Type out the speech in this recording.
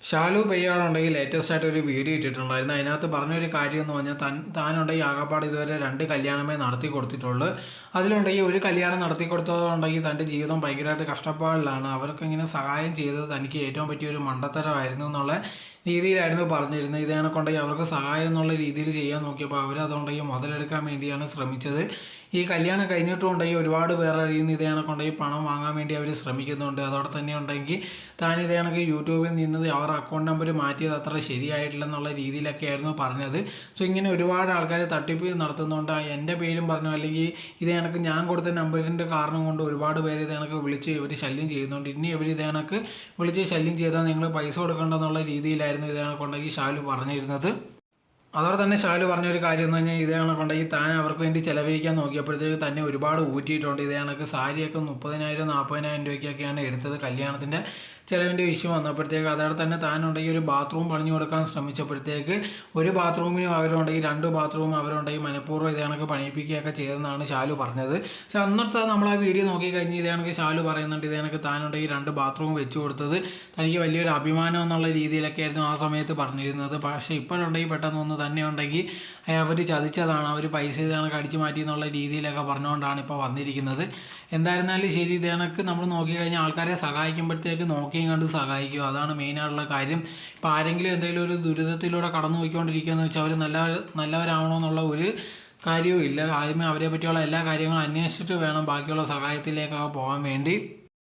Shalu പയ്യാളുണ്ടെങ്കിൽ latest ആയിട്ട് ഒരു video ഇട്ടിട്ടുണ്ടായിരുന്നു. അതിനകത്ത് പറഞ്ഞൊരു കാര്യം എന്ന് പറഞ്ഞാൽ താനുണ്ടെങ്കിൽ ആകപ്പാട് ഇതുവരെ 2 കല്യാണമേ നടത്തി കൊടുത്തിട്ടുള്ളൂ. അതിലുണ്ടെങ്കിൽ ഒരു കല്യാണം നടത്തി കൊടുത്തതുണ്ടെങ്കിൽ തൻ്റെ ജീവിതം ഭയങ്കരമായിട്ട് കഷ്ടപ്പാടിലാണ്. അവർക്ക് ഇങ്ങനെ സഹായം ചെയ്തത് തനിക്ക് ഏറ്റവും പറ്റിയ ഒരു മണ്ടത്തരമായിരുന്നു എന്നുള്ള രീതിയിലായിരുന്നു പറഞ്ഞിരുന്നത്. ഇതേ കൊണ്ടെങ്കിൽ അവർക്ക് സഹായം എന്നുള്ള രീതിയിൽ ചെയ്യാൻ നോക്കിയപ്പോൾ അവരതുണ്ടെങ്കിൽ മുതലെടുക്കാൻ വേണ്ടിയാണ് ശ്രമിച്ചത്. ഈ കല്യാണം കഴിഞ്ഞിട്ടുണ്ടെങ്കിൽ ഒരുപാട് പേരുടെ കയ്യിൽ നിന്ന് ഇതേ കൊണ്ടെങ്കിൽ പണം വാങ്ങാൻ വേണ്ടി അവർ ശ്രമിക്കുന്നുണ്ട്. അതോടെ തന്നെ ഉണ്ടെങ്കിൽ താൻ ഇതേ കണക്ക് യൂട്യൂബിൽ നിന്നത് അവർ അക്കൗണ്ട് നമ്പർ മാറ്റിയത് അത്ര ശരിയായിട്ടില്ലെന്നുള്ള രീതിയിലൊക്കെയായിരുന്നു പറഞ്ഞത്. സോ ഇങ്ങനെ ഒരുപാട് ആൾക്കാർ തട്ടിപ്പ് നടത്തുന്നുണ്ട്. എൻ്റെ പേരും പറഞ്ഞു, അല്ലെങ്കിൽ ഇതേ കണക്ക് ഞാൻ കൊടുത്ത നമ്പറിൻ്റെ കാരണം കൊണ്ട് ഒരുപാട് പേര് ഇതേ കണക്ക് വിളിച്ച് ഇവർ ശല്യം ചെയ്യുന്നുണ്ട്. ഇനി ഇവർ ഇതേ കണക്ക് വിളിച്ച് ശല്യം ചെയ്താൽ നിങ്ങൾ പൈസ കൊടുക്കേണ്ടെന്നുള്ള രീതിയിലായിരുന്നു ഇതേ കണക്കുണ്ടെങ്കിൽ ഷാലു പറഞ്ഞിരുന്നത്. അതോടെ തന്നെ ഷാലു പറഞ്ഞൊരു കാര്യം എന്ന് പറഞ്ഞാൽ ഇതേ കണക്കുണ്ടെങ്കിൽ താൻ അവർക്ക് വേണ്ടി ചിലവഴിക്കാൻ നോക്കിയപ്പോഴത്തേക്ക് തന്നെ ഒരുപാട് ഊറ്റിയിട്ടുണ്ട്. ഇതേ കണക്ക് സാരിയൊക്കെ 30,000-40,000 രൂപയ്ക്കൊക്കെയാണ് എടുത്തത്. കല്യാണത്തിൻ്റെ ചിലവിൻ്റെ വിഷയം വന്നപ്പോഴത്തേക്ക് അതോടെ തന്നെ താനുണ്ടെങ്കിൽ ഒരു ബാത്റൂം പണിഞ്ഞു കൊടുക്കാൻ ശ്രമിച്ചപ്പോഴത്തേക്ക് ഒരു ബാത്റൂമിനും അവരുണ്ടെങ്കിൽ 2 ബാത്റൂം അവരുണ്ടെങ്കിൽ മനഃപൂർവ്വം ഇതേ കണക്ക് പണിയിപ്പിക്കുകയൊക്കെ ചെയ്തെന്നാണ് ഷാലു പറഞ്ഞത്. പക്ഷെ അന്നത്തെ നമ്മൾ ആ വീഡിയോ നോക്കിക്കഴിഞ്ഞ് ഇതേ കണക്ക് ഷാലു പറയുന്നുണ്ട് ഇതേ കണക്ക് താനുണ്ടെങ്കിൽ 2 ബാത്റൂം വെച്ച് കൊടുത്തത് തനിക്ക് വലിയൊരു അഭിമാനം എന്നുള്ള രീതിയിലൊക്കെ ആയിരുന്നു ആ സമയത്ത് പറഞ്ഞിരുന്നത്. പക്ഷേ ഇപ്പോഴുണ്ടെങ്കിൽ പെട്ടെന്ന് തന്നെ ഉണ്ടെങ്കിൽ അവർ ചതിച്ചതാണ്, അവർ പൈസ ഇത് കണക്ക് അടിച്ചു മാറ്റി എന്നുള്ള രീതിയിലൊക്കെ പറഞ്ഞുകൊണ്ടാണ് ഇപ്പോൾ വന്നിരിക്കുന്നത്. എന്തായിരുന്നാലും ശരി, ഇത് കണക്ക് നമ്മൾ നോക്കിക്കഴിഞ്ഞാൽ ആൾക്കാരെ സഹായിക്കുമ്പോഴത്തേക്ക് നോക്കിയും കണ്ട് സഹായിക്കുക, അതാണ് മെയിനായിട്ടുള്ള കാര്യം. ഇപ്പോൾ ആരെങ്കിലും എന്തെങ്കിലും ഒരു ദുരിതത്തിലൂടെ കടന്നു പോയിക്കൊണ്ടിരിക്കുകയെന്ന് വെച്ചാൽ അവർ നല്ലവരാവണമെന്നുള്ള ഒരു കാര്യവും ഇല്ല. ആദ്യമേ അവരെ പറ്റിയുള്ള എല്ലാ കാര്യങ്ങളും അന്വേഷിച്ചിട്ട് വേണം ബാക്കിയുള്ള സഹായത്തിലേക്കൊക്കെ പോകാൻ വേണ്ടി.